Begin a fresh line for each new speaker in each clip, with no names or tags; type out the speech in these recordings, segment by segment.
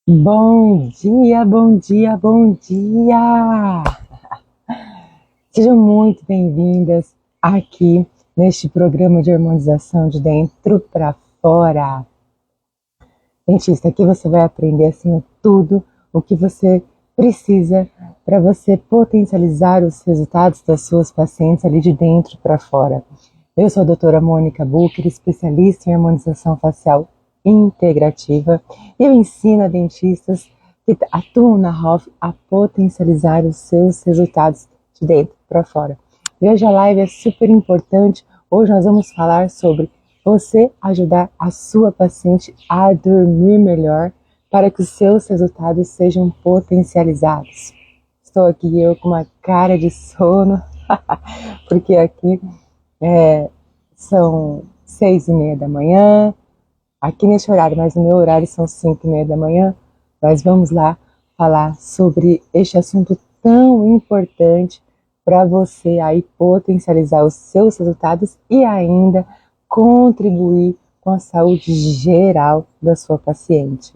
Bom dia, bom dia, bom dia! Sejam muito bem-vindas aqui neste programa de harmonização de dentro para fora. Dentista, aqui você vai aprender assim tudo o que você precisa para você potencializar os resultados das suas pacientes ali de dentro para fora. Eu sou a doutora Mônica Bucher, especialista em harmonização facial integrativa, e eu ensino a dentistas que atuam na HOF a potencializar os seus resultados de dentro para fora. E hoje a live é super importante. Hoje nós vamos falar sobre você ajudar a sua paciente a dormir melhor para que os seus resultados sejam potencializados. Estou aqui eu com uma cara de sono, porque aqui são 6:30 da manhã, aqui nesse horário, mas no meu horário são 5:30 da manhã. Mas vamos lá falar sobre este assunto tão importante para você aí potencializar os seus resultados e ainda contribuir com a saúde geral da sua paciente.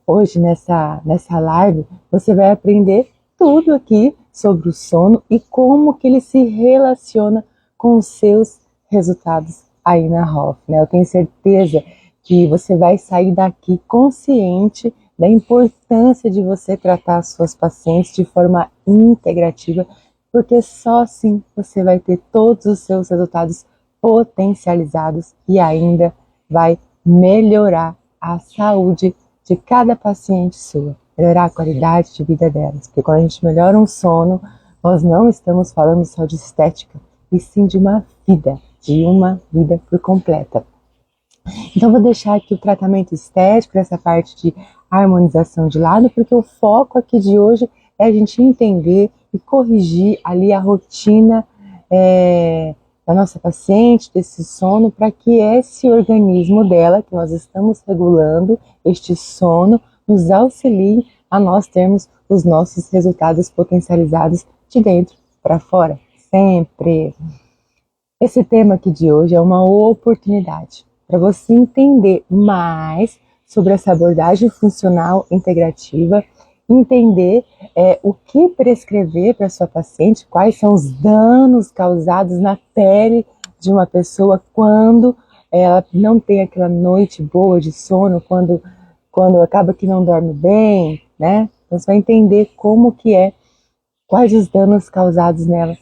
Hoje nessa live você vai aprender tudo aqui sobre o sono e como que ele se relaciona com os seus resultados aí na HOF, né? Eu tenho certeza que você vai sair daqui consciente da importância de você tratar as suas pacientes de forma integrativa, porque só assim você vai ter todos os seus resultados potencializados e ainda vai melhorar a saúde de cada paciente sua, melhorar a qualidade de vida delas. Porque quando a gente melhora um sono, nós não estamos falando só de estética, e sim de uma vida por completa. Então vou deixar aqui o tratamento estético, essa parte de harmonização de lado, porque o foco aqui de hoje é a gente entender e corrigir ali a rotina da nossa paciente, desse sono, para que esse organismo dela, que nós estamos regulando, este sono, nos auxilie a nós termos os nossos resultados potencializados de dentro para fora, sempre. Esse tema aqui de hoje é uma oportunidade para você entender mais sobre essa abordagem funcional integrativa, entender o que prescrever para sua paciente, quais são os danos causados na pele de uma pessoa quando ela não tem aquela noite boa de sono, quando acaba que não dorme bem, né? Então você vai entender como que quais os danos causados nela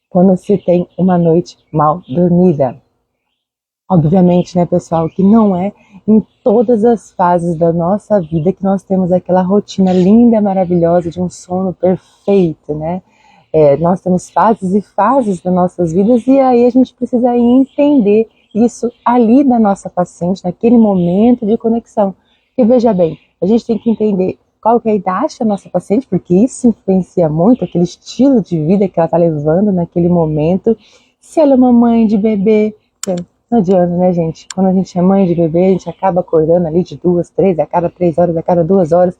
quando se tem uma noite mal dormida. Obviamente, né, pessoal, que não é em todas as fases da nossa vida que nós temos aquela rotina linda, maravilhosa de um sono perfeito, né? Nós temos fases e fases das nossas vidas e aí a gente precisa entender isso ali da nossa paciente, naquele momento de conexão. Porque veja bem, a gente tem que entender qual que é a idade da nossa paciente, porque isso influencia muito aquele estilo de vida que ela está levando naquele momento. Se ela é uma mãe de bebê, não adianta, né, gente? Quando a gente é mãe de bebê, a gente acaba acordando ali de 2, 3, a cada 3 horas, a cada 2 horas,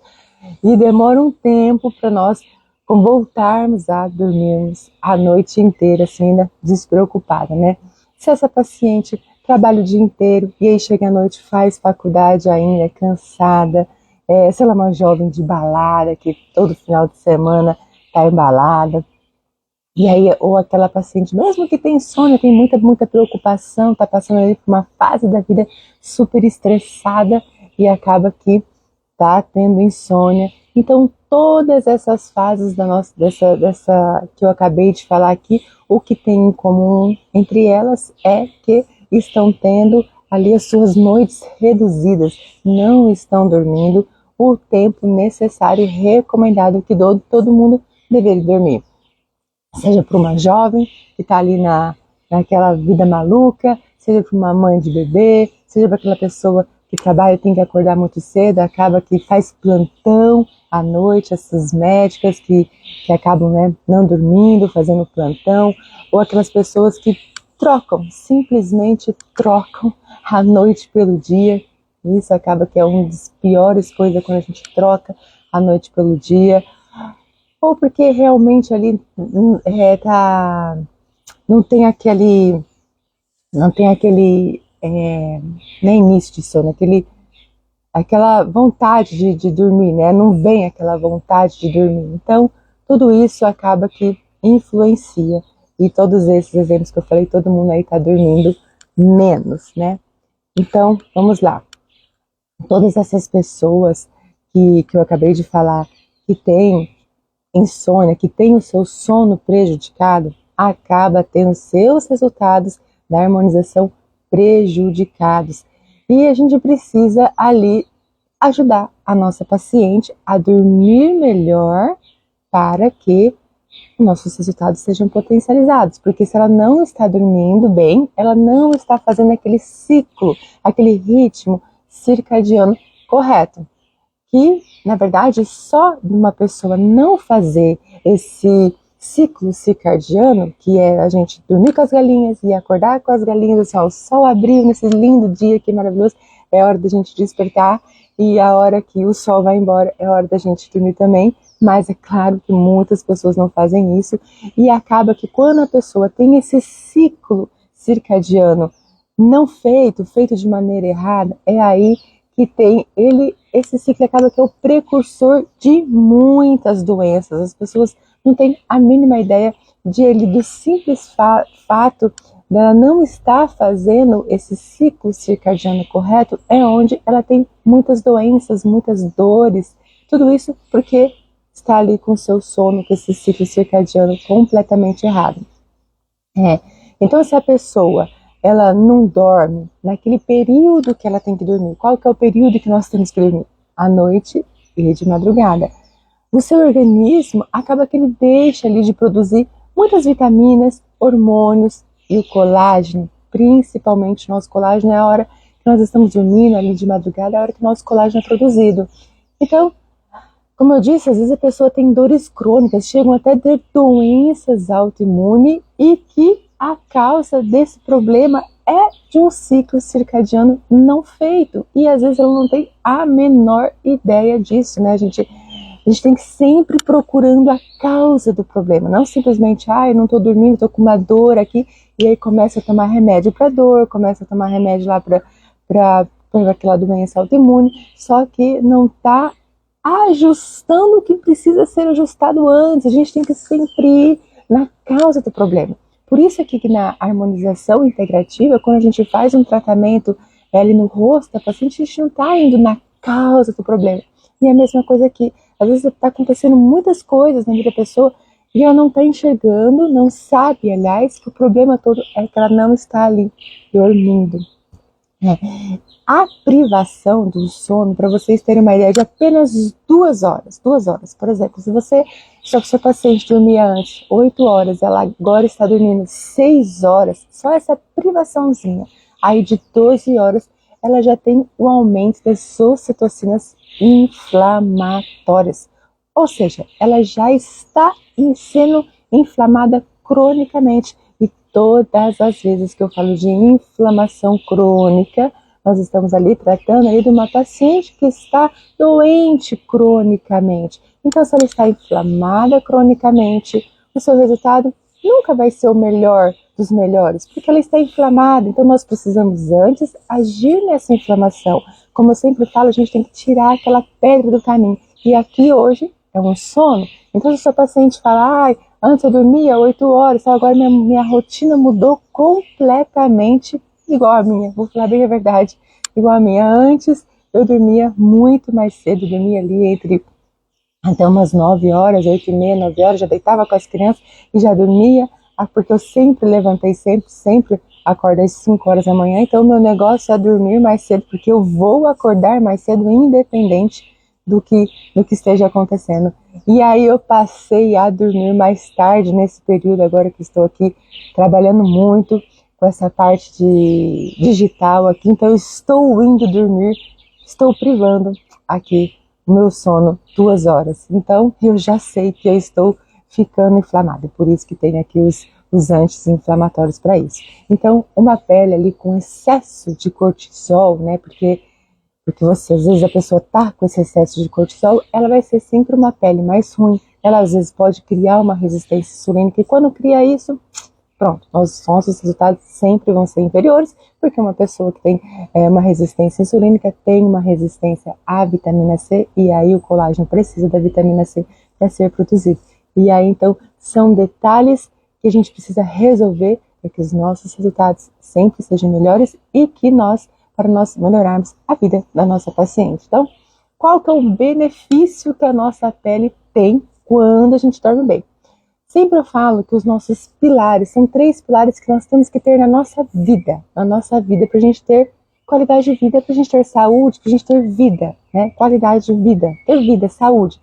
e demora um tempo para nós voltarmos a dormirmos a noite inteira, assim, ainda despreocupada, né? Se essa paciente trabalha o dia inteiro e aí chega à noite, faz faculdade ainda, cansada, se ela é uma jovem de balada, que todo final de semana está embalada, e aí, ou aquela paciente, mesmo que tem insônia, tem muita preocupação, está passando ali por uma fase da vida super estressada e acaba que está tendo insônia. Então, todas essas fases dessa que eu acabei de falar aqui, o que tem em comum entre elas é que estão tendo ali as suas noites reduzidas, não estão dormindo o tempo necessário e recomendado que todo mundo deveria dormir. Seja para uma jovem que está ali naquela vida maluca, seja para uma mãe de bebê, seja para aquela pessoa que trabalha e tem que acordar muito cedo, acaba que faz plantão à noite, essas médicas que acabam, né, não dormindo, fazendo plantão, ou aquelas pessoas que simplesmente trocam a noite pelo dia. Isso acaba que é uma das piores coisas quando a gente troca a noite pelo dia, ou porque realmente ali não tem aquele nem início de sono, aquele aquela vontade de dormir, né? Não vem aquela vontade de dormir. Então, tudo isso acaba que influencia. E todos esses exemplos que eu falei, todo mundo aí está dormindo menos, né? Então, vamos lá. Todas essas pessoas que eu acabei de falar, que têm insônia, que têm o seu sono prejudicado, acaba tendo seus resultados da harmonização prejudicados. E a gente precisa ali ajudar a nossa paciente a dormir melhor para que nossos resultados sejam potencializados, porque se ela não está dormindo bem, ela não está fazendo aquele ciclo, aquele ritmo circadiano correto, que na verdade só de uma pessoa não fazer esse ciclo circadiano, que é a gente dormir com as galinhas e acordar com as galinhas, assim, ó, o sol abriu nesse lindo dia que maravilhoso, é hora da gente despertar, e a hora que o sol vai embora é hora da gente dormir também. Mas é claro que muitas pessoas não fazem isso, e acaba que quando a pessoa tem esse ciclo circadiano não feito de maneira errada, é aí que tem esse ciclo acaba que é o precursor de muitas doenças. As pessoas não têm a mínima ideia do simples fato dela não estar fazendo esse ciclo circadiano correto, é onde ela tem muitas doenças, muitas dores, tudo isso porque está ali com o seu sono, com esse ciclo circadiano completamente errado. Então, se a pessoa ela não dorme naquele período que ela tem que dormir, qual que é o período que nós temos que dormir? À noite e de madrugada. O seu organismo acaba que ele deixa ali de produzir muitas vitaminas, hormônios e o colágeno, principalmente o nosso colágeno é a hora que nós estamos dormindo ali de madrugada, é a hora que o nosso colágeno é produzido. Então, como eu disse, às vezes a pessoa tem dores crônicas, chegam até a ter doenças autoimunes e que a causa desse problema é de um ciclo circadiano não feito. E às vezes ela não tem a menor ideia disso, né? A gente tem que sempre procurando a causa do problema, não simplesmente, eu não estou dormindo, estou com uma dor aqui, e aí começa a tomar remédio para dor, começa a tomar remédio lá para aquela doença autoimune, só que não está ajustando o que precisa ser ajustado antes. A gente tem que sempre ir na causa do problema. Por isso aqui que na harmonização integrativa, quando a gente faz um tratamento ali no rosto da paciente, a gente não está indo na causa do problema. E é a mesma coisa aqui. Às vezes está acontecendo muitas coisas na vida da pessoa e ela não está enxergando, não sabe, aliás, que o problema todo é que ela não está ali dormindo. A privação do sono, para vocês terem uma ideia, de apenas 2 horas. 2 horas, por exemplo, se o seu paciente dormia antes 8 horas, ela agora está dormindo 6 horas, só essa privaçãozinha, aí de 12 horas, ela já tem o aumento das ocitocinas inflamatórias. Ou seja, ela já está sendo inflamada cronicamente. E todas as vezes que eu falo de inflamação crônica, nós estamos ali tratando ali de uma paciente que está doente cronicamente. Então, se ela está inflamada cronicamente, o seu resultado nunca vai ser o melhor dos melhores, porque ela está inflamada. Então, nós precisamos antes agir nessa inflamação. Como eu sempre falo, a gente tem que tirar aquela pedra do caminho. E aqui hoje é um sono. Então, se o seu paciente fala, antes eu dormia 8 horas, então agora minha rotina mudou completamente igual a minha. Vou falar bem a verdade, igual a minha. Antes eu dormia muito mais cedo, dormia ali entre até umas 9 horas, 8h30, 9 horas, já deitava com as crianças e já dormia, porque eu sempre levantei, sempre acordo às 5 horas da manhã, então meu negócio é dormir mais cedo, porque eu vou acordar mais cedo, independente do que esteja acontecendo. E aí eu passei a dormir mais tarde, nesse período agora que estou aqui, trabalhando muito com essa parte de digital aqui, então eu estou indo dormir, estou privando aqui o meu sono 2 horas. Então eu já sei que eu estou ficando inflamada, por isso que tem aqui os anti-inflamatórios para isso. Então, uma pele ali com excesso de cortisol, né, porque você, às vezes a pessoa tá com esse excesso de cortisol, ela vai ser sempre uma pele mais ruim, ela às vezes pode criar uma resistência insulínica, e quando cria isso, pronto, nossos resultados sempre vão ser inferiores, porque uma pessoa que tem uma resistência insulínica tem uma resistência à vitamina C, e aí o colágeno precisa da vitamina C para ser produzido. E aí, então, são detalhes que a gente precisa resolver para que os nossos resultados sempre sejam melhores e que para nós melhorarmos a vida da nossa paciente. Então, qual que é o benefício que a nossa pele tem quando a gente dorme bem? Sempre eu falo que os nossos pilares, são 3 pilares que nós temos que ter na nossa vida para a gente ter qualidade de vida, para a gente ter saúde, para a gente ter vida, né? Qualidade de vida, ter vida, saúde,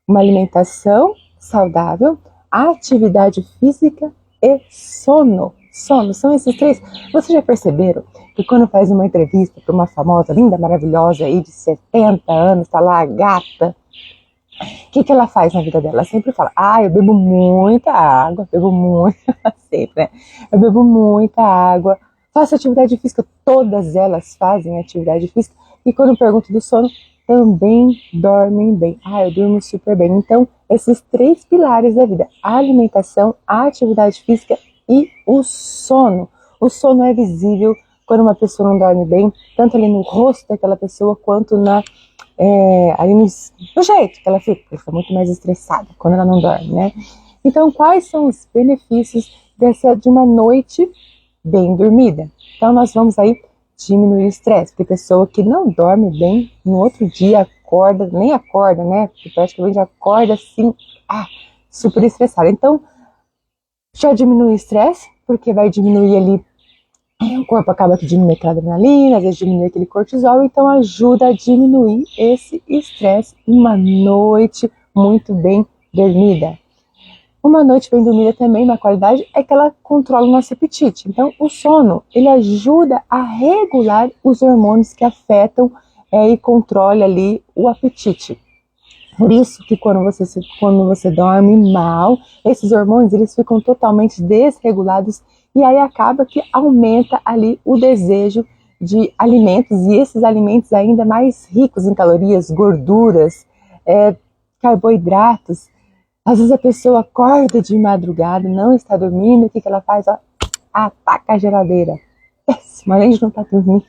uma alimentação saudável, atividade física e sono. Sono, são esses 3. Vocês já perceberam que quando faz uma entrevista para uma famosa, linda, maravilhosa aí de 70 anos, tá lá a gata, o que ela faz na vida dela? Ela sempre fala, eu bebo muita água, sempre, né? Eu bebo muita água, faço atividade física, todas elas fazem atividade física, e quando eu pergunto do sono, também dormem bem. Eu durmo super bem. Então, esses 3 pilares da vida, a alimentação, a atividade física e o sono. O sono é visível quando uma pessoa não dorme bem, tanto ali no rosto daquela pessoa, quanto ali no jeito que ela fica muito mais estressada quando ela não dorme, né? Então, quais são os benefícios de uma noite bem dormida? Então, nós vamos aí diminuir o estresse, porque pessoa que não dorme bem, no outro dia nem acorda, né? Porque praticamente acorda assim, super estressada. Então, já diminui o estresse, porque vai diminuir ali, o corpo acaba que diminui aquela adrenalina, às vezes diminui aquele cortisol, então ajuda a diminuir esse estresse. Uma noite muito bem dormida. Uma noite bem dormida também, uma qualidade, é que ela controla o nosso apetite. Então, o sono, ele ajuda a regular os hormônios que afetam e controla ali o apetite. Por isso que quando você dorme mal, esses hormônios eles ficam totalmente desregulados, e aí acaba que aumenta ali o desejo de alimentos, e esses alimentos ainda mais ricos em calorias, gorduras, carboidratos. Às vezes a pessoa acorda de madrugada, não está dormindo, o que ela faz? Ataca a geladeira. Péssimo, além de não estar dormindo,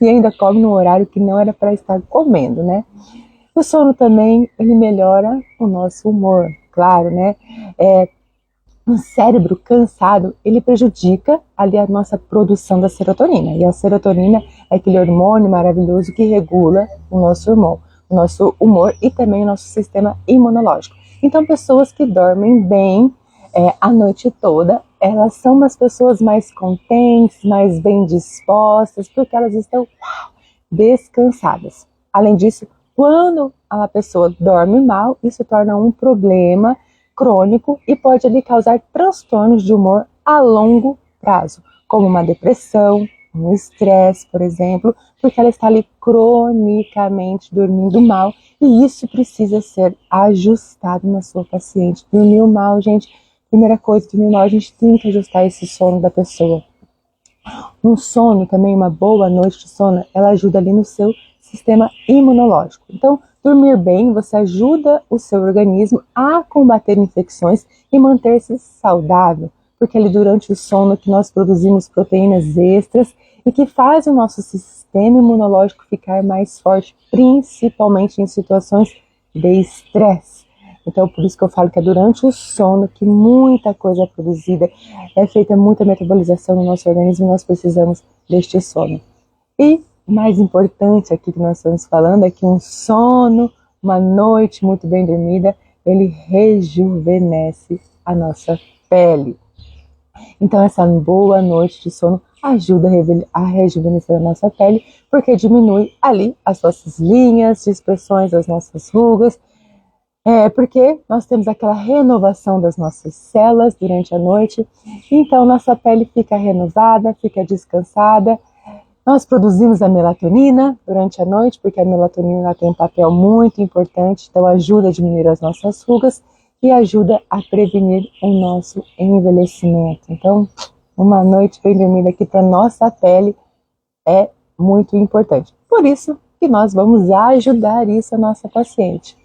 e ainda come no horário que não era para estar comendo, né? O sono também, ele melhora o nosso humor, claro, né? Um cérebro cansado, ele prejudica ali a nossa produção da serotonina. E a serotonina é aquele hormônio maravilhoso que regula o nosso humor e também o nosso sistema imunológico. Então, pessoas que dormem bem a noite toda, elas são umas pessoas mais contentes, mais bem dispostas, porque elas estão descansadas. Além disso, quando a pessoa dorme mal, isso torna um problema crônico e pode lhe causar transtornos de humor a longo prazo, como uma depressão, um estresse, por exemplo, porque ela está ali cronicamente dormindo mal, e isso precisa ser ajustado na sua paciente. Dormiu mal, gente, primeira coisa, dormiu mal, a gente tem que ajustar esse sono da pessoa. Um sono também, uma boa noite de sono, ela ajuda ali no seu sistema imunológico. Então, dormir bem, você ajuda o seu organismo a combater infecções e manter-se saudável, porque ali durante o sono que nós produzimos proteínas extras e que faz o nosso sistema imunológico ficar mais forte, principalmente em situações de estresse. Então, por isso que eu falo que é durante o sono que muita coisa é produzida, é feita muita metabolização no nosso organismo e nós precisamos deste sono. E o mais importante aqui que nós estamos falando é que um sono, uma noite muito bem dormida, ele rejuvenesce a nossa pele. Então, essa boa noite de sono ajuda a rejuvenescer a nossa pele, porque diminui ali as nossas linhas de expressões, as nossas rugas, porque nós temos aquela renovação das nossas células durante a noite, então nossa pele fica renovada, fica descansada. Nós produzimos a melatonina durante a noite, porque a melatonina tem um papel muito importante, então ajuda a diminuir as nossas rugas e ajuda a prevenir o nosso envelhecimento. Então, uma noite bem dormida aqui para nossa pele é muito importante. Por isso que nós vamos ajudar isso a nossa paciente.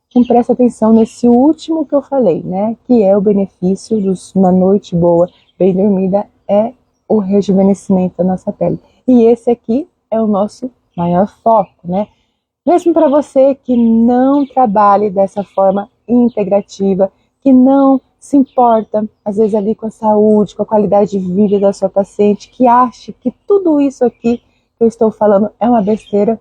Então, presta atenção nesse último que eu falei, né? Que é o benefício de uma noite boa bem dormida é o rejuvenescimento da nossa pele. E esse aqui é o nosso maior foco, né? Mesmo para você que não trabalhe dessa forma integrativa, que não se importa, às vezes, ali com a saúde, com a qualidade de vida da sua paciente, que acha que tudo isso aqui que eu estou falando é uma besteira,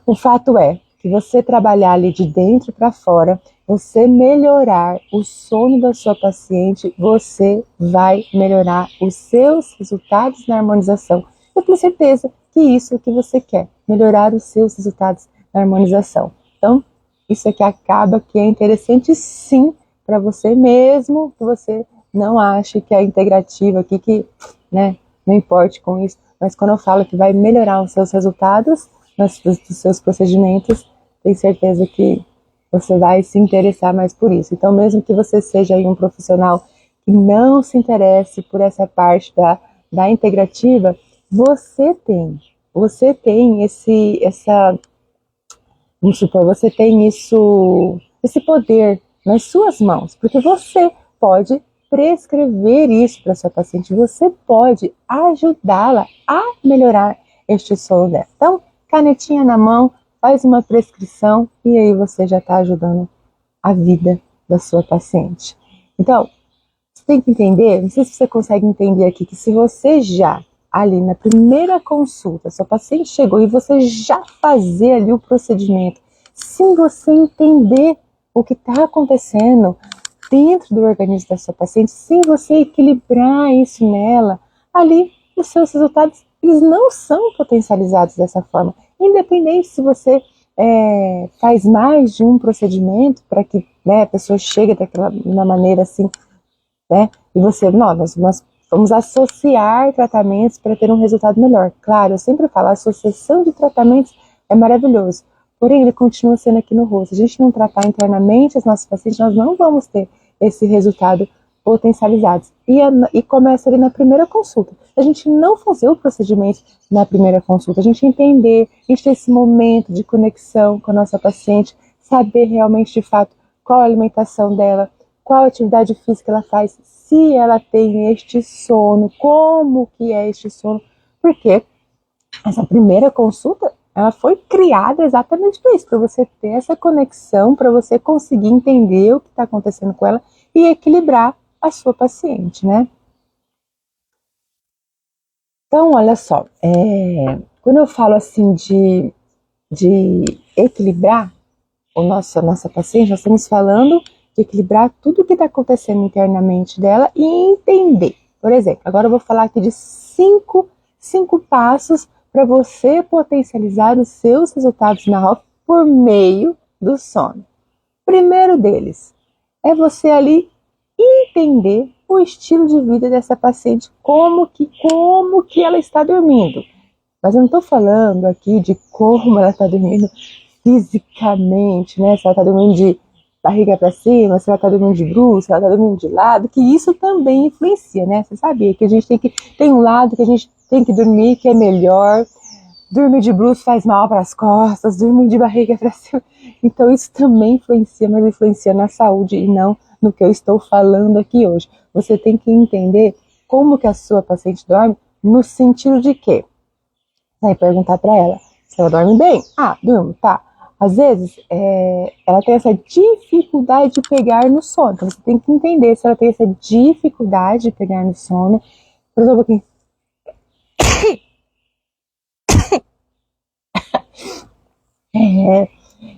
o fato é que você trabalhar ali de dentro para fora, você melhorar o sono da sua paciente, você vai melhorar os seus resultados na harmonização. Eu tenho certeza que isso é o que você quer, melhorar os seus resultados na harmonização. Então, isso aqui acaba que é interessante sim para você mesmo, que você não ache que é integrativa aqui, que né, não importe com isso. Mas quando eu falo que vai melhorar os seus resultados, dos seus procedimentos, tenho certeza que você vai se interessar mais por isso. Então, mesmo que você seja aí um profissional que não se interesse por essa parte da integrativa, você tem vamos supor, você tem esse poder nas suas mãos, porque você pode prescrever isso para sua paciente, você pode ajudá-la a melhorar este sono dela. Então, canetinha na mão, faz uma prescrição e aí você já está ajudando a vida da sua paciente. Então, você tem que entender, não sei se você consegue entender aqui, que se você já, ali na primeira consulta, sua paciente chegou e você já fazer ali o procedimento, sem você entender o que está acontecendo dentro do organismo da sua paciente, sem você equilibrar isso nela, ali os seus resultados eles não são potencializados dessa forma. Independente se você faz mais de um procedimento para que a pessoa chegue daquela maneira assim, né? E você, não, nós vamos associar tratamentos para ter um resultado melhor. Claro, eu sempre falo, a associação de tratamentos é maravilhoso, porém ele continua sendo aqui no rosto. Se a gente não tratar internamente as nossas pacientes, nós não vamos ter esse resultado potencializado. E começa ali na primeira consulta. A gente não fazer o procedimento na primeira consulta, a gente entender, a gente ter esse momento de conexão com a nossa paciente, saber realmente de fato qual a alimentação dela, qual atividade física ela faz, se ela tem este sono, como que é este sono, porque essa primeira consulta, ela foi criada exatamente para isso, para você ter essa conexão, para você conseguir entender o que está acontecendo com ela e equilibrar a sua paciente, né? Então, olha só, quando eu falo assim de equilibrar a nossa paciente, nós estamos falando de equilibrar tudo o que está acontecendo internamente dela e entender. Por exemplo, agora eu vou falar aqui de cinco passos para você potencializar os seus resultados na HOF por meio do sono. Primeiro deles é você ali entender o estilo de vida dessa paciente, como que ela está dormindo. Mas eu não estou falando aqui de como ela está dormindo fisicamente, né? Se ela está dormindo de barriga para cima, se ela está dormindo de bruços, se ela está dormindo de lado, que isso também influencia, né? Você sabia que a gente tem um lado que a gente tem que dormir que é melhor, dormir de bruços faz mal para as costas, dormir de barriga para cima. Então isso também influencia, mas influencia na saúde e não no que eu estou falando aqui hoje. Você tem que entender como que a sua paciente dorme no sentido de quê? Aí perguntar para ela se ela dorme bem. Ah, durmo, tá. Às vezes, ela tem essa dificuldade de pegar no sono. Então, você tem que entender se ela tem essa dificuldade de pegar no sono. Por exemplo, aqui.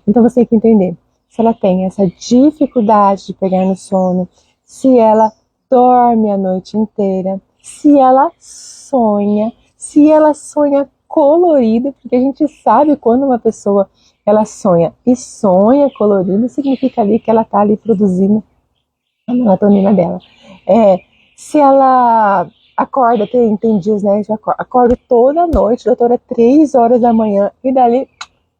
Então, você tem que entender se ela tem essa dificuldade de pegar no sono, se ela dorme a noite inteira, se ela sonha colorido, porque a gente sabe quando uma pessoa ela sonha e sonha colorido, significa ali que ela está ali produzindo a melatonina dela. Se ela acorda, tem dias, né? Eu acordo toda noite, doutora, 3 horas da manhã, e dali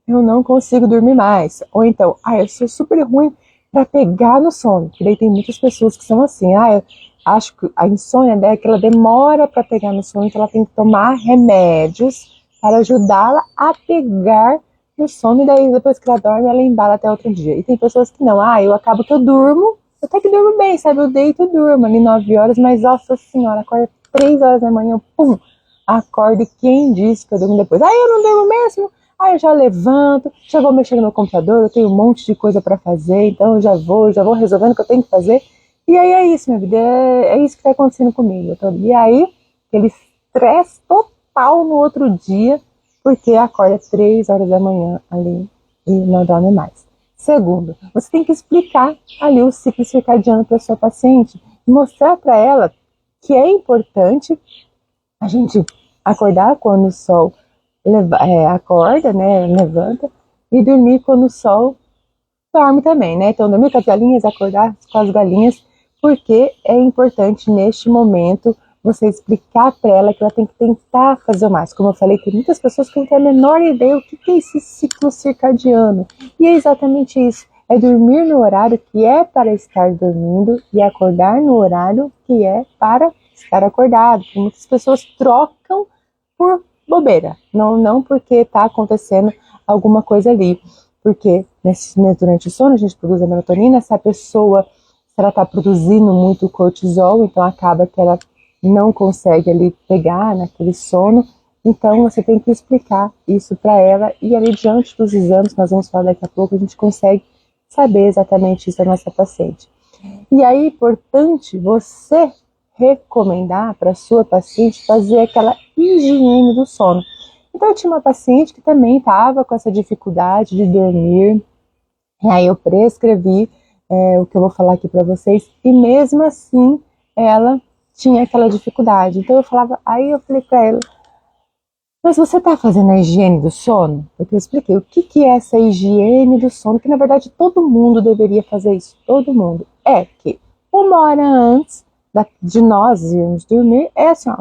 eu não consigo dormir mais. Ou então, eu sou super ruim para pegar no sono. E daí tem muitas pessoas que são assim, eu acho que a insônia dela é que ela demora para pegar no sono, então ela tem que tomar remédios para ajudá-la a pegar no sono, e daí depois que ela dorme, ela embala até outro dia. E tem pessoas que não, eu acabo que eu durmo, até que durmo bem, sabe? Eu deito e durmo ali 9 horas, mas nossa senhora, acorda 3 horas da manhã, pum, acordo e quem disse que eu durmo depois? Aí eu não durmo mesmo. Aí eu já levanto, já vou mexer no meu computador, eu tenho um monte de coisa para fazer, então eu já vou resolvendo o que eu tenho que fazer. E aí é isso, minha vida, é isso que tá acontecendo comigo. E aí, aquele estresse total no outro dia, porque acorda 3 horas da manhã ali e não dorme mais. Segundo, você tem que explicar ali o ciclo circadiano para sua paciente, mostrar para ela que é importante a gente acordar quando o sol acorda, né, levanta, e dormir quando o sol dorme também, né? Então, dormir com as galinhas, acordar com as galinhas, porque é importante neste momento você explicar para ela que ela tem que tentar fazer o mais. Como eu falei, tem muitas pessoas que não têm a menor ideia o que é esse ciclo circadiano. E é exatamente isso. É dormir no horário que é para estar dormindo e acordar no horário que é para estar acordado. Muitas pessoas trocam por bobeira, não porque está acontecendo alguma coisa ali. Porque durante o sono a gente produz a melatonina, se a pessoa ela está produzindo muito cortisol, então acaba que ela não consegue ali pegar naquele sono. Então você tem que explicar isso para ela e ali diante dos exames, nós vamos falar daqui a pouco, a gente consegue saber exatamente isso da nossa paciente. E aí é importante você recomendar para a sua paciente fazer aquela higiene do sono. Então eu tinha uma paciente que também estava com essa dificuldade de dormir, e aí eu prescrevi o que eu vou falar aqui para vocês, e mesmo assim ela tinha aquela dificuldade. Então aí eu falei para ela, mas você está fazendo a higiene do sono? Porque eu expliquei o que é essa higiene do sono, que na verdade todo mundo deveria fazer isso, todo mundo. É que 1 hora antes de nós irmos dormir, é assim, ó,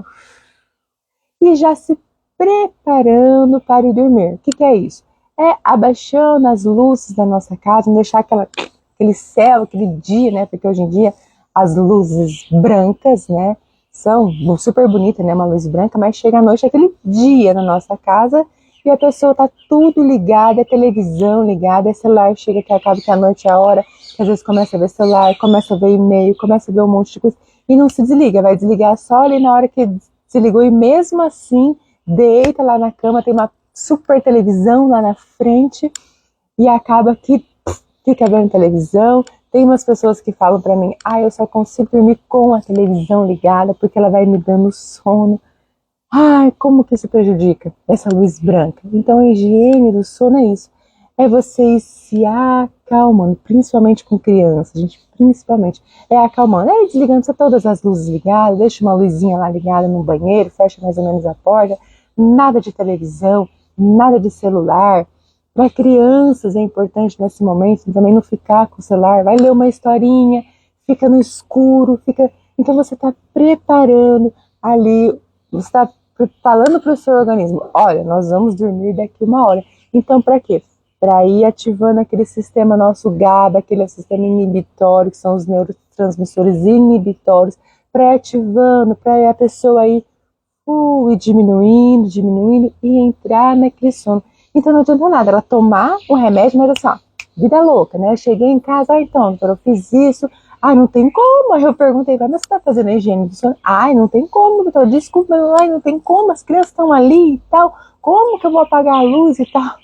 e já se preparando para ir dormir. O que é isso? É abaixando as luzes da nossa casa, não deixar aquele céu, aquele dia, né? Porque hoje em dia as luzes brancas, né? São super bonitas, né? Uma luz branca, mas chega à noite aquele dia na nossa casa e a pessoa tá tudo ligada, a televisão ligada, a celular chega que acaba que a noite é a hora, que às vezes começa a ver celular, começa a ver e-mail, começa a ver um monte de coisa e não se desliga, vai desligar só ali na hora que se ligou e mesmo assim deita lá na cama, tem uma super televisão lá na frente e acaba que fica vendo televisão. Tem umas pessoas que falam para mim, eu só consigo dormir com a televisão ligada porque ela vai me dando sono. Como que isso prejudica essa luz branca? Então a higiene do sono é isso. É você ir se acalmando, principalmente com criança, gente, principalmente. É acalmando, desligando todas as luzes ligadas, deixa uma luzinha lá ligada no banheiro, fecha mais ou menos a porta, nada de televisão, nada de celular. Para crianças é importante nesse momento também não ficar com o celular, vai ler uma historinha, fica no escuro, então você está preparando ali, você está falando para o seu organismo, olha, nós vamos dormir daqui 1 hora. Então, para quê? Para ir ativando aquele sistema nosso GABA, aquele sistema inibitório, que são os neurotransmissores inibitórios, para ir ativando, para a pessoa ir diminuindo e entrar naquele sono. Então não adianta nada ela tomar um remédio, mas assim, vida louca, né? Cheguei em casa, então, doutora, eu fiz isso, não tem como. Aí eu perguntei, mas você tá fazendo a higiene do sono? Não tem como, doutora, desculpa, não tem como, as crianças estão ali e tal, como que eu vou apagar a luz e tal?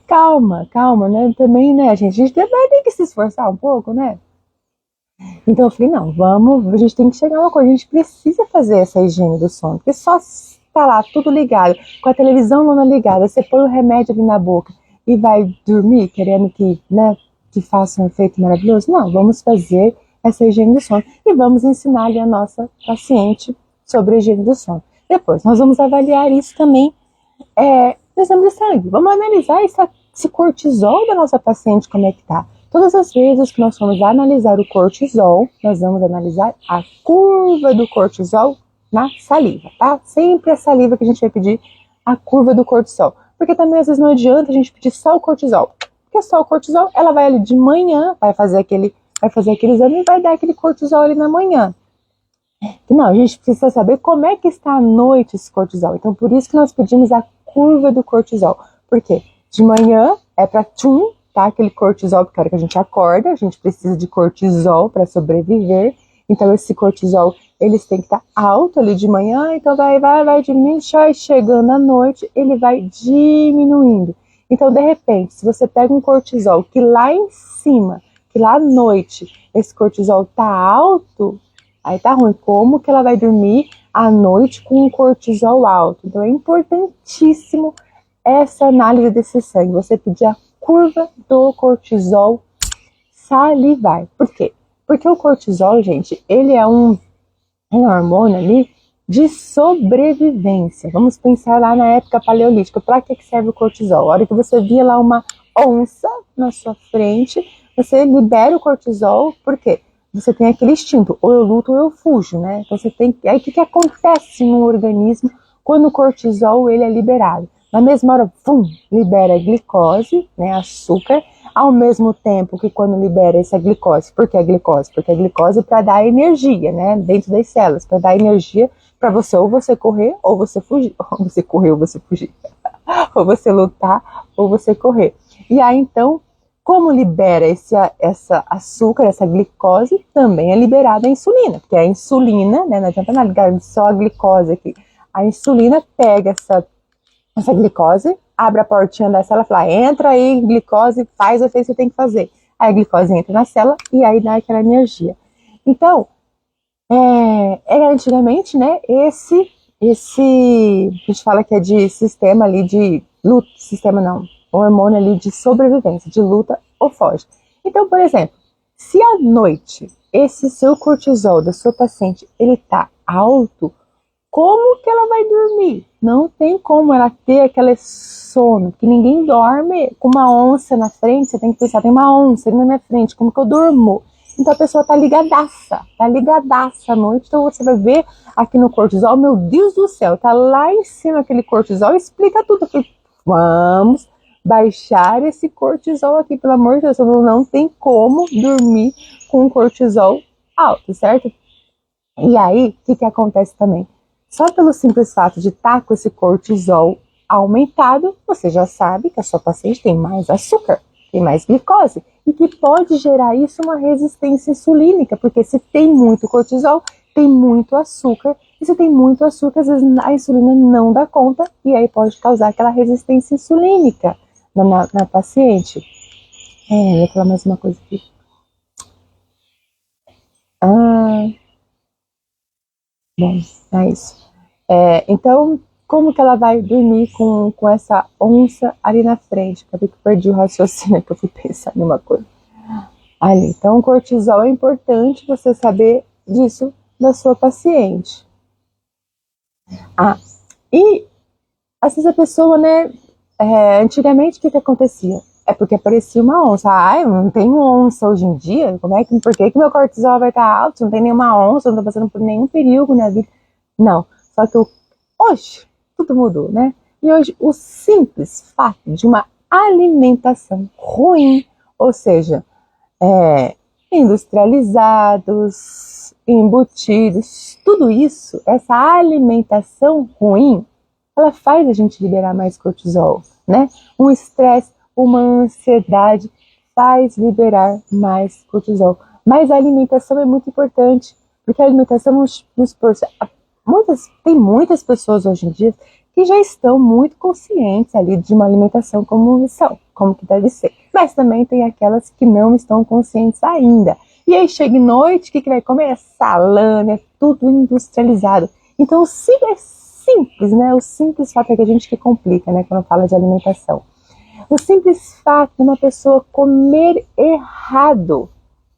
Calma, né? Também, né, a gente também tem que se esforçar um pouco, né? Então eu falei, não, a gente tem que chegar a uma coisa, a gente precisa fazer essa higiene do sono, porque só tá lá tudo ligado, com a televisão não ligada, você põe o remédio ali na boca e vai dormir querendo que, né, que faça um efeito maravilhoso. Não, vamos fazer essa higiene do sono e vamos ensinar ali a nossa paciente sobre a higiene do sono. Depois, nós vamos avaliar isso também no exame de sangue. Vamos analisar esse cortisol da nossa paciente, como é que tá. Todas as vezes que nós formos analisar o cortisol, nós vamos analisar a curva do cortisol na saliva, tá? Sempre a saliva que a gente vai pedir a curva do cortisol. Porque também às vezes não adianta a gente pedir só o cortisol. Porque só o cortisol, ela vai ali de manhã, vai fazer aquele exame e vai dar aquele cortisol ali na manhã. Não, a gente precisa saber como é que está à noite esse cortisol. Então, por isso que nós pedimos a curva do cortisol. Por quê? De manhã é para aumentar aquele cortisol, porque a hora que a gente acorda, a gente precisa de cortisol para sobreviver. Então, esse cortisol, eles têm que estar alto ali de manhã, então vai diminuindo, chegando à noite, ele vai diminuindo. Então, de repente, se você pega um cortisol que lá em cima, que lá à noite, esse cortisol tá alto, aí tá ruim. Como que ela vai dormir à noite com um cortisol alto? Então, é importantíssimo essa análise desse sangue. Você pedir a curva do cortisol salivar. Por quê? Porque o cortisol, gente, ele é um hormônio ali de sobrevivência. Vamos pensar lá na época paleolítica. Para que serve o cortisol? A hora que você via lá uma onça na sua frente, você libera o cortisol. Por quê? Você tem aquele instinto, ou eu luto ou eu fujo, né? Então você tem. Aí o que acontece no organismo quando o cortisol ele é liberado? Na mesma hora, libera a glicose, né, açúcar, ao mesmo tempo que quando libera essa glicose. Por que a glicose? Porque a glicose é para dar energia, né, dentro das células, para dar energia para você ou você correr ou você fugir, ou você correr ou você fugir, ou você lutar ou você correr. E aí então, como libera essa açúcar, essa glicose, também é liberada a insulina, porque a insulina, né, não adianta nada ligar só a glicose aqui, a insulina pega essa glicose, abre a portinha da célula e fala, entra aí, glicose, faz o efeito que você tem que fazer. Aí a glicose entra na célula e aí dá aquela energia. Então, era antigamente, né, esse, a gente fala que é de sistema ali de luta, sistema não, hormônio ali de sobrevivência, de luta ou foge. Então, por exemplo, se à noite esse seu cortisol da sua paciente, ele tá alto, como que ela vai dormir? Não tem como ela ter aquele sono, que ninguém dorme com uma onça na frente. Você tem que pensar, tem uma onça ali na minha frente, como que eu durmo? Então a pessoa tá ligadaça à noite. Então você vai ver aqui no cortisol, meu Deus do céu, tá lá em cima aquele cortisol, explica tudo. Vamos baixar esse cortisol aqui, pelo amor de Deus, não tem como dormir com cortisol alto, certo? E aí, o que acontece também? Só pelo simples fato de estar com esse cortisol aumentado, você já sabe que a sua paciente tem mais açúcar, tem mais glicose, e que pode gerar isso uma resistência insulínica, porque se tem muito cortisol, tem muito açúcar, e se tem muito açúcar, às vezes a insulina não dá conta, e aí pode causar aquela resistência insulínica na paciente. Eu ia falar mais uma coisa aqui. Bom, é isso. Então, como que ela vai dormir com essa onça ali na frente? Acabei que perdi o raciocínio, que eu fui pensar em uma coisa. Ali, então, o cortisol é importante você saber disso da sua paciente. E às vezes a pessoa, né, antigamente o que acontecia? É porque aparecia uma onça. Eu não tenho onça hoje em dia, por que meu cortisol vai estar alto? Não tem nenhuma onça, não estou passando por nenhum perigo na vida. Não, só que hoje tudo mudou, né? E hoje o simples fato de uma alimentação ruim, ou seja, industrializados, embutidos, tudo isso, essa alimentação ruim, ela faz a gente liberar mais cortisol, né? Um estresse, uma ansiedade faz liberar mais cortisol. Mas a alimentação é muito importante, porque a alimentação tem muitas pessoas hoje em dia que já estão muito conscientes ali de uma alimentação como que deve ser. Mas também tem aquelas que não estão conscientes ainda. E aí chega noite, o que vai comer? É salame, é tudo industrializado. Então o simples, né? O simples fato é que a gente que complica, né? Quando fala de alimentação. O simples fato de uma pessoa comer errado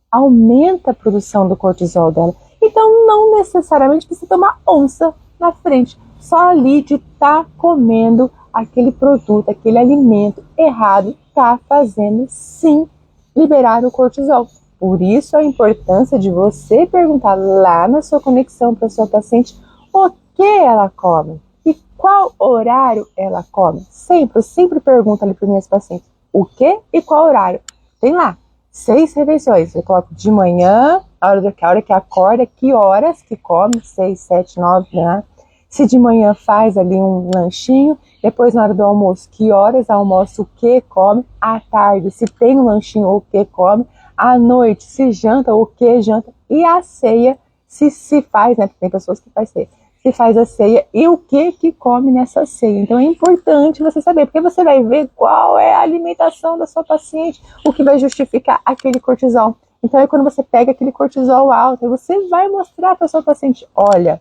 aumenta a produção do cortisol dela. Então, não necessariamente precisa ter uma onça na frente. Só ali de estar comendo aquele produto, aquele alimento errado, está fazendo, sim, liberar o cortisol. Por isso, a importância de você perguntar lá na sua conexão para a sua paciente o que ela come e qual horário ela come. Eu sempre pergunto ali para minhas pacientes o que e qual horário. Tem lá 6 refeições. Eu coloco de manhã, a hora que acorda, que horas que come, 6, 7, 9, né? Se de manhã faz ali um lanchinho, depois na hora do almoço, que horas almoça, o que come, à tarde, se tem um lanchinho ou o que come, à noite, se janta ou o que janta, e a ceia, se faz, né, porque tem pessoas que fazem ceia, se faz a ceia e o que come nessa ceia. Então é importante você saber, porque você vai ver qual é a alimentação da sua paciente, o que vai justificar aquele cortisol. Então é quando você pega aquele cortisol alto, você vai mostrar para a sua paciente, olha,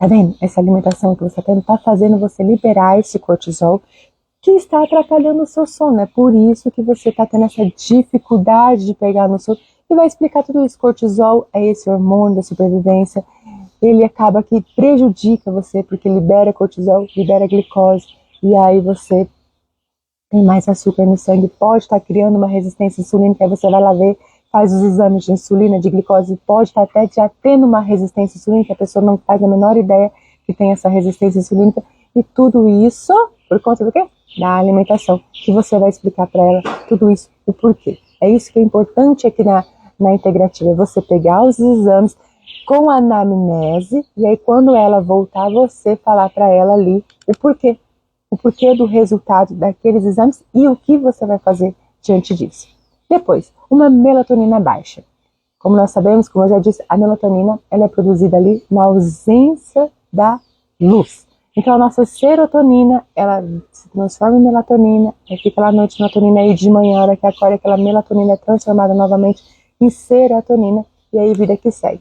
tá vendo? Essa alimentação que você está fazendo você liberar esse cortisol que está atrapalhando o seu sono. É por isso que você está tendo essa dificuldade de pegar no sono. E vai explicar tudo isso. Cortisol é esse hormônio da sobrevivência. Ele acaba que prejudica você, porque libera cortisol, libera glicose. E aí você tem mais açúcar no sangue. Pode estar criando uma resistência insulínica. Aí você vai lá ver, faz os exames de insulina, de glicose. Pode estar até já tendo uma resistência insulínica. A pessoa não faz a menor ideia que tem essa resistência insulínica. E tudo isso por conta do quê? Da alimentação, que você vai explicar para ela tudo isso, o porquê. É isso que é importante aqui na integrativa, você pegar os exames com a anamnese, e aí quando ela voltar, você falar para ela ali o porquê do resultado daqueles exames e o que você vai fazer diante disso. Depois, uma melatonina baixa. Como nós sabemos, como eu já disse, a melatonina ela é produzida ali na ausência da luz. Então a nossa serotonina, ela se transforma em melatonina, aí fica lá à noite melatonina, e de manhã, a hora que acorda, aquela melatonina é transformada novamente em serotonina, e aí vida que segue.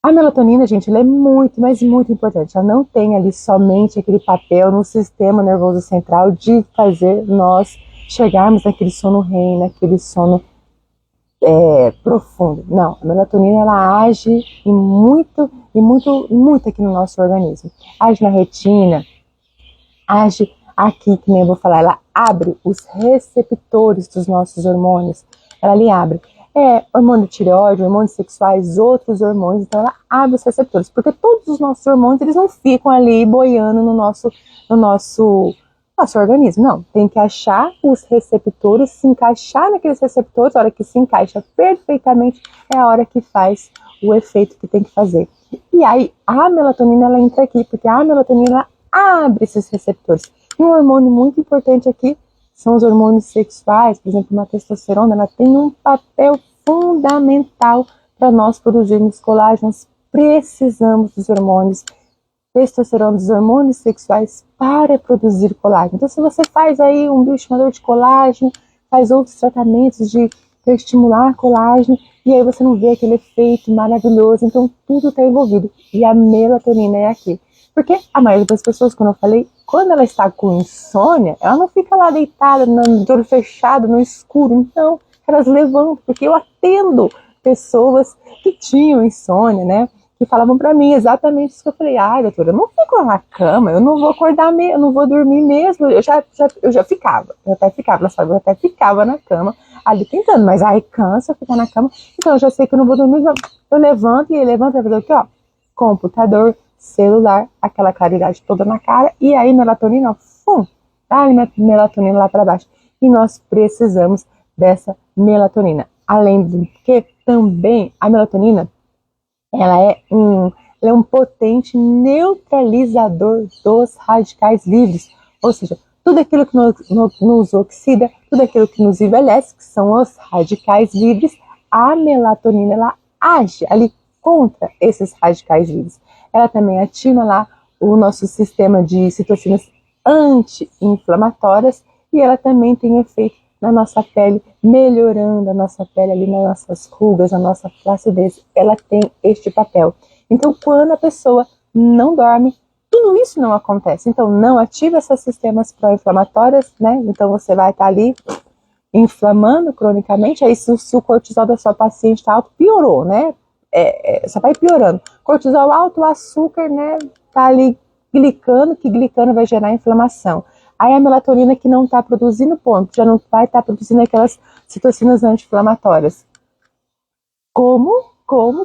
A melatonina, gente, ela é muito, mas muito importante. Ela não tem ali somente aquele papel no sistema nervoso central de fazer nós chegarmos naquele sono REM, naquele sono profundo. Não, a melatonina ela age muito aqui no nosso organismo. Age na retina, age aqui, que nem eu vou falar, ela abre os receptores dos nossos hormônios. Ela ali abre. Hormônio tireoide, hormônios sexuais, outros hormônios, então ela abre os receptores, porque todos os nossos hormônios, eles não ficam ali boiando no nosso organismo, não, tem que achar os receptores, se encaixar naqueles receptores, a hora que se encaixa perfeitamente, é a hora que faz o efeito que tem que fazer. E aí, a melatonina, ela entra aqui, porque a melatonina, ela abre esses receptores. E um hormônio muito importante aqui são os hormônios sexuais, por exemplo, uma testosterona, ela tem um papel fundamental para nós produzirmos colágeno. Nós precisamos dos hormônios testosterona, dos hormônios sexuais para produzir colágeno. Então, se você faz aí um bioestimulador de colágeno, faz outros tratamentos para estimular colágeno, e aí você não vê aquele efeito maravilhoso, então tudo está envolvido. E a melatonina é aqui. Porque a maioria das pessoas, como eu falei, quando ela está com insônia, ela não fica lá deitada, de olho fechado, no escuro. Então, elas levantam, porque eu atendo pessoas que tinham insônia, né? Que falavam para mim exatamente isso que eu falei. Doutora, eu não fico na cama, eu não vou acordar, eu não vou dormir mesmo. Eu já ficava, eu até ficava na cama, ali tentando, mas aí cansa ficar na cama. Então, eu já sei que eu não vou dormir, eu levanto e levanto, vai fazer o quê? Ó, computador, celular, aquela claridade toda na cara, e aí melatonina, tá melatonina lá para baixo. E nós precisamos dessa melatonina. Além do que também a melatonina, ela é um potente neutralizador dos radicais livres, ou seja, tudo aquilo que nos oxida, tudo aquilo que nos envelhece, que são os radicais livres, a melatonina ela age ali contra esses radicais livres. Ela também ativa lá o nosso sistema de citocinas anti-inflamatórias e ela também tem efeito na nossa pele, melhorando a nossa pele ali nas nossas rugas, na nossa flacidez. Ela tem este papel. Então, quando a pessoa não dorme, tudo isso não acontece. Então, não ativa esses sistemas pró-inflamatórios, né? Então, você vai estar ali inflamando cronicamente. Aí, se o cortisol da sua paciente está alto, piorou, né? Só vai piorando. Cortisol alto, o açúcar, né? Tá ali glicando, que glicando vai gerar inflamação. Aí a melatonina que não está produzindo ponto, já não vai estar produzindo aquelas citocinas anti-inflamatórias. Como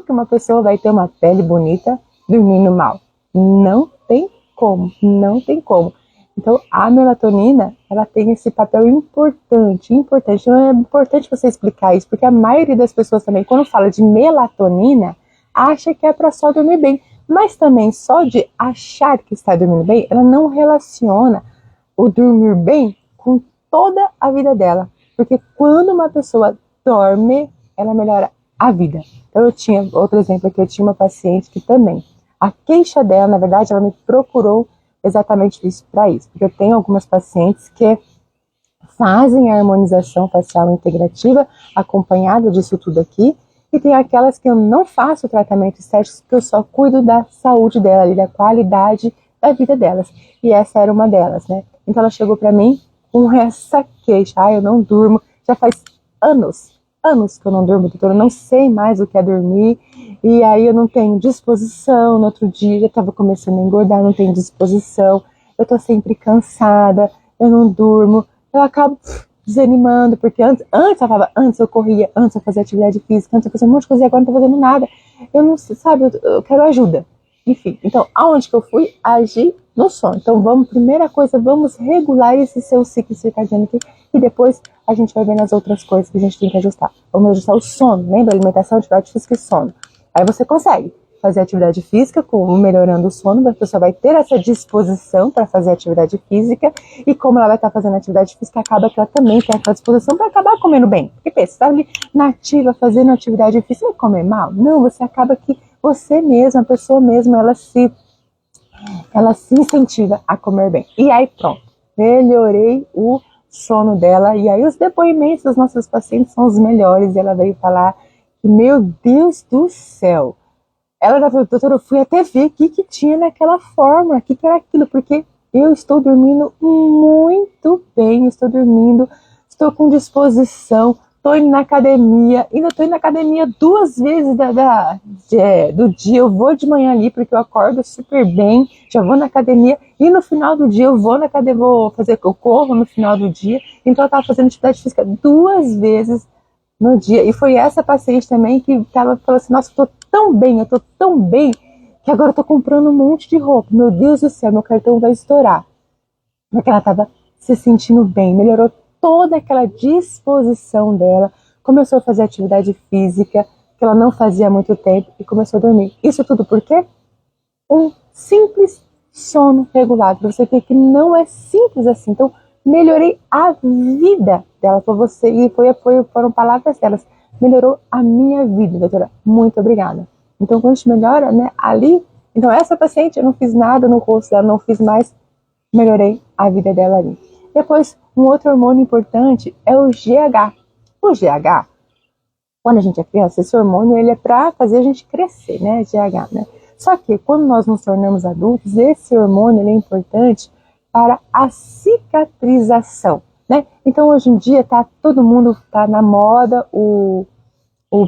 que uma pessoa vai ter uma pele bonita dormindo mal? Não tem como. Então, a melatonina, ela tem esse papel importante. Então, é importante você explicar isso, porque a maioria das pessoas também, quando fala de melatonina, acha que é para só dormir bem. Mas também só de achar que está dormindo bem, ela não relaciona o dormir bem com toda a vida dela. Porque quando uma pessoa dorme, ela melhora a vida. Então eu tinha, outro exemplo aqui, eu tinha uma paciente que também, a queixa dela, na verdade, ela me procurou exatamente isso para isso. Porque eu tenho algumas pacientes que fazem a harmonização facial integrativa acompanhada disso tudo aqui, e tem aquelas que eu não faço tratamento estético, que eu só cuido da saúde dela e da qualidade da vida delas. E essa era uma delas, né? Então ela chegou para mim com essa queixa: eu não durmo, já faz anos que eu não durmo, doutora, eu não sei mais o que é dormir, e aí eu não tenho disposição, no outro dia já estava começando a engordar, não tenho disposição, eu tô sempre cansada, eu não durmo, eu acabo desanimando, porque antes eu corria, antes eu fazia atividade física, antes eu fazia um monte de coisa e agora não tô fazendo nada. Eu não sei, sabe, eu quero ajuda. Enfim, então, aonde que eu fui? Agir no sono. Então, primeira coisa, vamos regular esse seu ciclo circadiano aqui, e depois a gente vai ver nas outras coisas que a gente tem que ajustar. Vamos ajustar o sono, lembra? Alimentação, atividade física e sono. Aí você consegue fazer atividade física, melhorando o sono, a pessoa vai ter essa disposição para fazer atividade física, e como ela vai estar fazendo atividade física, acaba que ela também tem aquela disposição para acabar comendo bem. Porque pensa, você está ali nativa, fazendo atividade física, você vai comer mal? Não, você acaba que você mesma, a pessoa mesma, ela se incentiva a comer bem. E aí pronto, melhorei o sono dela, e aí os depoimentos dos nossos pacientes são os melhores, e ela veio falar que, meu Deus do céu, ela falou: doutora, eu fui até ver o que tinha naquela fórmula, o que era aquilo, porque eu estou dormindo muito bem, estou com disposição, estou indo na academia, ainda estou indo na academia 2 vezes do dia, eu vou de manhã ali, porque eu acordo super bem, já vou na academia, e no final do dia eu vou na academia, eu corro no final do dia, então eu estava fazendo atividade física 2 vezes no dia. E foi essa paciente também que falou assim: nossa, eu tô tão bem, que agora eu tô comprando um monte de roupa. Meu Deus do céu, meu cartão vai estourar. Porque ela estava se sentindo bem, melhorou toda aquela disposição dela, começou a fazer atividade física, que ela não fazia há muito tempo, e começou a dormir. Isso tudo por quê? Um simples sono regulado. Pra você ver que não é simples assim. Então, melhorei a vida dela para você, e foram palavras delas: melhorou a minha vida, doutora, muito obrigada. Então, quando a gente melhora, né, ali, então essa paciente, eu não fiz nada no rosto dela, não fiz mais, melhorei a vida dela ali. Depois, um outro hormônio importante é o GH. O GH, quando a gente é criança, esse hormônio ele é para fazer a gente crescer, né, GH, né? Só que quando nós nos tornamos adultos, esse hormônio ele é importante para a cicatrização, né? Então hoje em dia todo mundo tá na moda o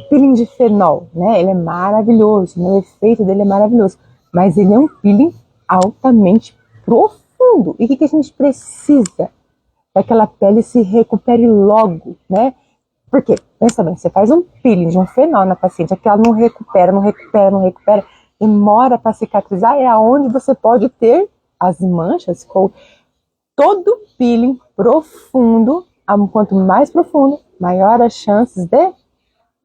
peeling de fenol, né? Ele é maravilhoso, né? O efeito dele é maravilhoso, mas ele é um peeling altamente profundo. E o que a gente precisa? Que aquela pele se recupere logo, né? Porque, pensa bem, você faz um peeling de um fenol na paciente, aquela não recupera, demora para cicatrizar, é aonde você pode ter as manchas. Com todo peeling profundo, quanto mais profundo, maior as chances de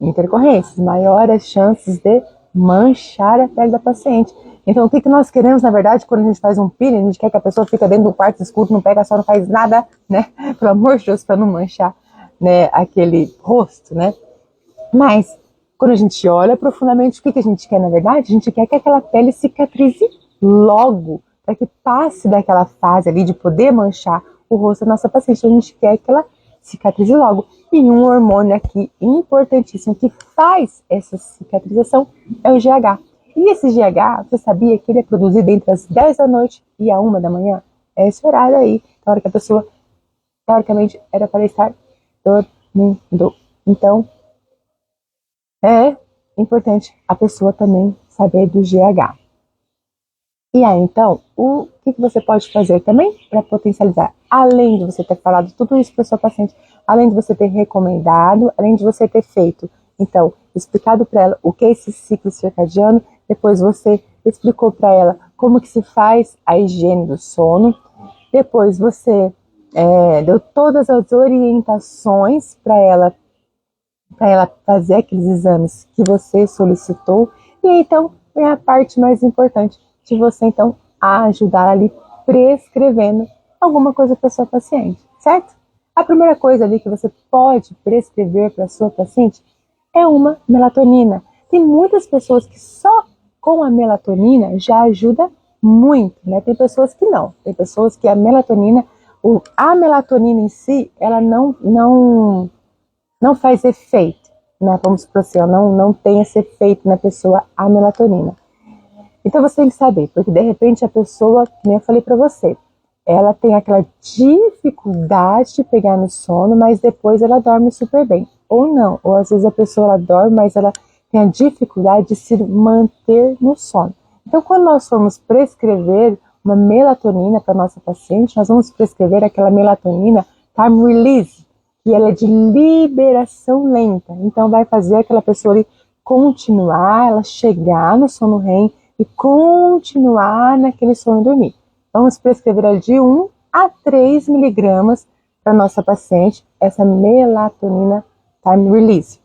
intercorrências, maior as chances de manchar a pele da paciente. Então, o que nós queremos, na verdade, quando a gente faz um peeling, a gente quer que a pessoa fique dentro do quarto escuro, não pega sol, não faz nada, né? Pelo amor de Deus, para não manchar, né, aquele rosto, né? Mas, quando a gente olha profundamente, o que a gente quer, na verdade? A gente quer que aquela pele cicatrize logo, para que passe daquela fase ali de poder manchar o rosto da nossa paciente. A gente quer que ela cicatrize logo. E um hormônio aqui importantíssimo que faz essa cicatrização é o GH. E esse GH, você sabia que ele é produzido entre as 10 da noite e a 1 da manhã? É esse horário aí, a hora que a pessoa, teoricamente, era para estar dormindo. Então, é importante a pessoa também saber do GH. E aí, então, o que você pode fazer também para potencializar? Além de você ter falado tudo isso para sua paciente, além de você ter recomendado, além de você ter feito, então, explicado para ela o que é esse ciclo circadiano, depois você explicou para ela como que se faz a higiene do sono, depois você deu todas as orientações para ela fazer aqueles exames que você solicitou, e então vem a parte mais importante de você, então, ajudar ali prescrevendo alguma coisa para sua paciente, certo? A primeira coisa ali que você pode prescrever para sua paciente é uma melatonina. Tem muitas pessoas que só com a melatonina já ajuda muito, né? Tem pessoas que não. Tem pessoas que a melatonina em si, ela não faz efeito, né? Vamos supor assim, não tem esse efeito na pessoa a melatonina. Então você tem que saber, porque de repente a pessoa, como eu falei para você, ela tem aquela dificuldade de pegar no sono, mas depois ela dorme super bem. Ou não, ou às vezes a pessoa ela dorme, mas ela tem a dificuldade de se manter no sono. Então quando nós formos prescrever uma melatonina para nossa paciente, nós vamos prescrever aquela melatonina time release, que ela é de liberação lenta. Então vai fazer aquela pessoa ali continuar, ela chegar no sono REM e continuar naquele sono dormir. Vamos prescrever ela de 1 a 3 miligramas para nossa paciente, essa melatonina time release.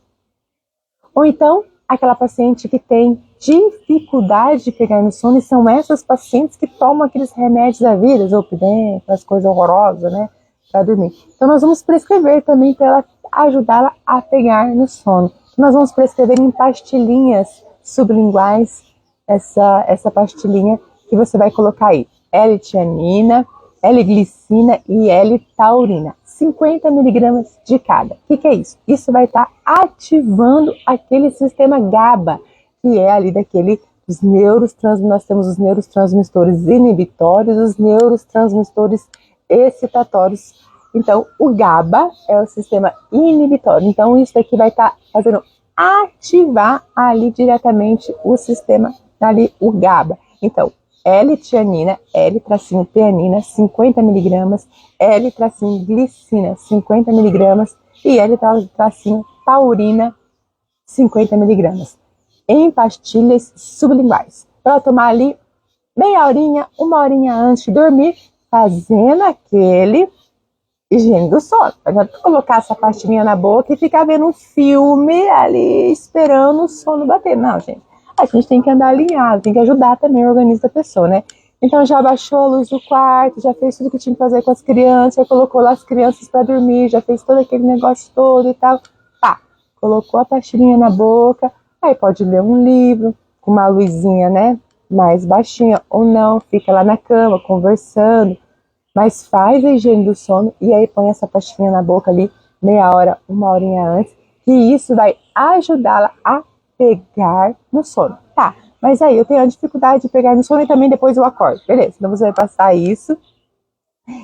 Ou então, aquela paciente que tem dificuldade de pegar no sono, e são essas pacientes que tomam aqueles remédios da vida, Zolpidem, aquelas coisas horrorosas, né, para dormir. Então, nós vamos prescrever também para ela ajudá-la a pegar no sono. Nós vamos prescrever em pastilhinhas sublinguais, essa pastilhinha que você vai colocar aí, L-tianina, L-glicina e L-taurina. 50 miligramas de cada. O que é isso? Isso vai estar ativando aquele sistema GABA, que é ali nós temos os neurotransmissores inibitórios, os neurotransmissores excitatórios. Então, o GABA é o sistema inibitório. Então, isso aqui vai estar fazendo ativar ali diretamente o sistema, ali o GABA. Então, L-tianina, L-teanina, 50 miligramas, L-glicina, 50 miligramas e L-taurina, 50 miligramas. Em pastilhas sublinguais. Para tomar ali meia horinha, uma horinha antes de dormir, fazendo aquele higiene do sono. Não adianta colocar essa pastilhinha na boca e ficar vendo um filme ali, esperando o sono bater. Não, gente. A gente tem que andar alinhado, tem que ajudar também o organismo da pessoa, né? Então já baixou a luz do quarto, já fez tudo que tinha que fazer com as crianças, já colocou lá as crianças para dormir, já fez todo aquele negócio todo e tal. Pá, colocou a pastilhinha na boca, aí pode ler um livro com uma luzinha, né, mais baixinha ou não, fica lá na cama conversando, mas faz a higiene do sono e aí põe essa pastilhinha na boca ali meia hora, uma horinha antes, que isso vai ajudá-la a pegar no sono. Tá, mas aí eu tenho a dificuldade de pegar no sono e também depois eu acordo. Beleza, então você vai passar isso.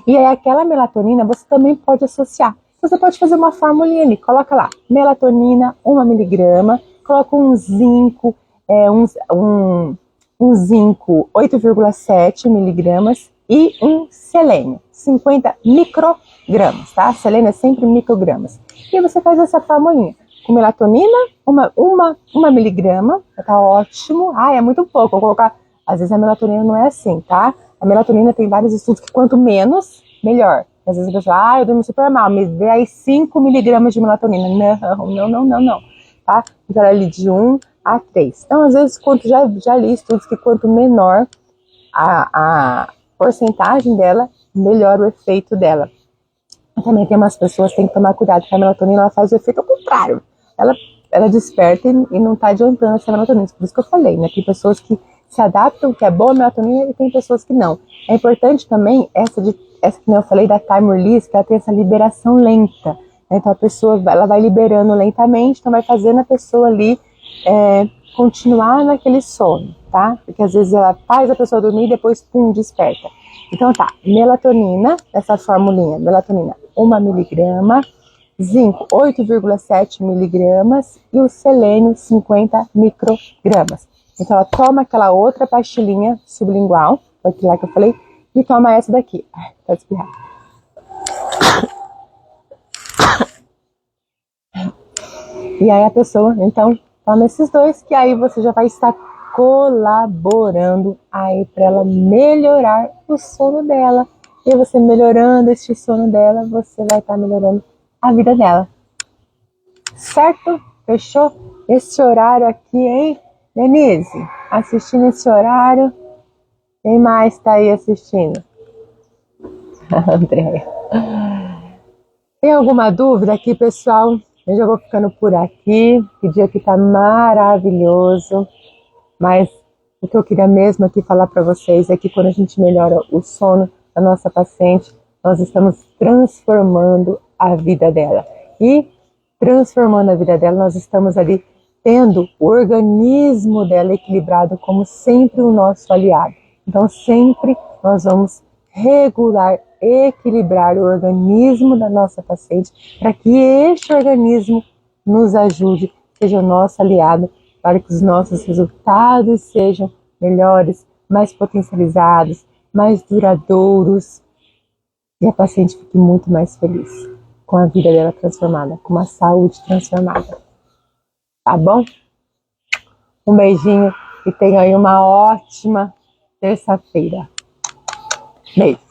E aí aquela melatonina você também pode associar. Você pode fazer uma formulinha ali, coloca lá, melatonina, 1 miligrama, coloca um zinco, um zinco 8,7 miligramas e um selênio, 50 microgramas, tá? Selênio é sempre microgramas. E você faz essa formulinha. Com melatonina, uma miligrama, tá ótimo. Ah, é muito pouco, vou colocar. Às vezes a melatonina não é assim, tá? A melatonina tem vários estudos que quanto menos, melhor. Às vezes a pessoa, eu durmo super mal, me dê aí 5 miligramas de melatonina. Não, tá? Então ali de 1 a 3. Então, às vezes, já li estudos que quanto menor a porcentagem dela, melhor o efeito dela. Também tem umas pessoas que têm que tomar cuidado, porque a melatonina ela faz o efeito ao contrário. Ela desperta e não está adiantando essa melatonina. Por isso que eu falei, né? Tem pessoas que se adaptam, que é boa a melatonina, e tem pessoas que não. É importante também essa que eu falei da time release, que ela tem essa liberação lenta. Então a pessoa ela vai liberando lentamente, então vai fazendo a pessoa ali continuar naquele sono, tá? Porque às vezes ela faz a pessoa dormir e depois, pum, desperta. Então tá, melatonina, essa formulinha, melatonina 1 miligrama, zinco 8,7 miligramas e o selênio 50 microgramas. Então ela toma aquela outra pastilhinha sublingual, aquilo lá que eu falei, e toma essa daqui. Ai, pode espirrar. E aí a pessoa, então, toma esses dois, que aí você já vai estar colaborando aí para ela melhorar o sono dela. E você melhorando este sono dela, você vai estar melhorando a vida dela. Certo? Fechou? Esse horário aqui, hein, Denise? assistindo esse horário? Quem mais está aí assistindo? Andréia. Tem alguma dúvida aqui, pessoal? Eu já vou ficando por aqui. O dia aqui está maravilhoso. Mas o que eu queria mesmo aqui falar para vocês é que quando a gente melhora o sono da nossa paciente, nós estamos transformando a vida dela. E transformando a vida dela, nós estamos ali tendo o organismo dela equilibrado como sempre o nosso aliado. Então sempre nós vamos regular, equilibrar o organismo da nossa paciente para que este organismo nos ajude, seja o nosso aliado, para que os nossos resultados sejam melhores, mais potencializados, mais duradouros e a paciente fique muito mais feliz com a vida dela transformada, com uma saúde transformada. Tá bom? Um beijinho e tenha aí uma ótima terça-feira. Beijo.